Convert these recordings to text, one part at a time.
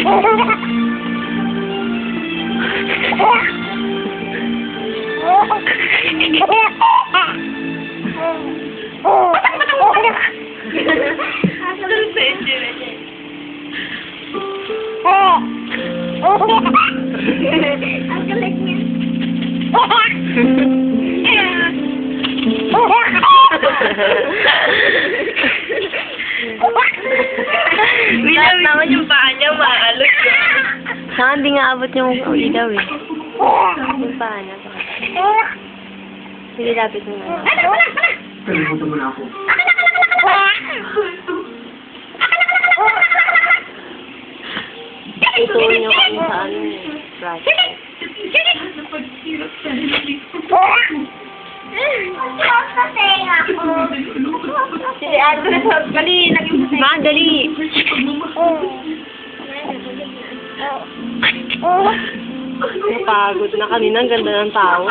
Ang galit niya. Lahat naman yung paa niya, maalot siya. Saka hindi nga abot yung ilaw eh. Yung paa niya. Hindi lapit mo na. Kalimutan mo na ako. Ituon niyo kung saan brush. Sige, ato na sa bali, lagyan mo sa Ma, dali! Napagod na kanina. Ang ganda ng tao.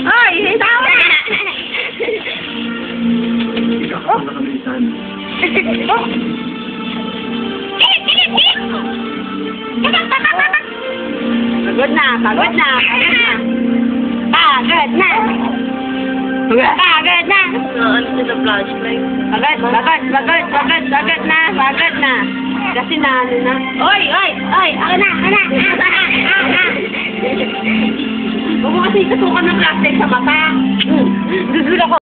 Ay, tawa! Ikakapal na kami saan. Pagod na, pagod na, pagod na. Pagod na. Ano sila flashlight? Pagod na. Kasi na, ano na. Oy, ako na. Huwag mo kasi itutukan ng plastic sa mata. Gusto ko.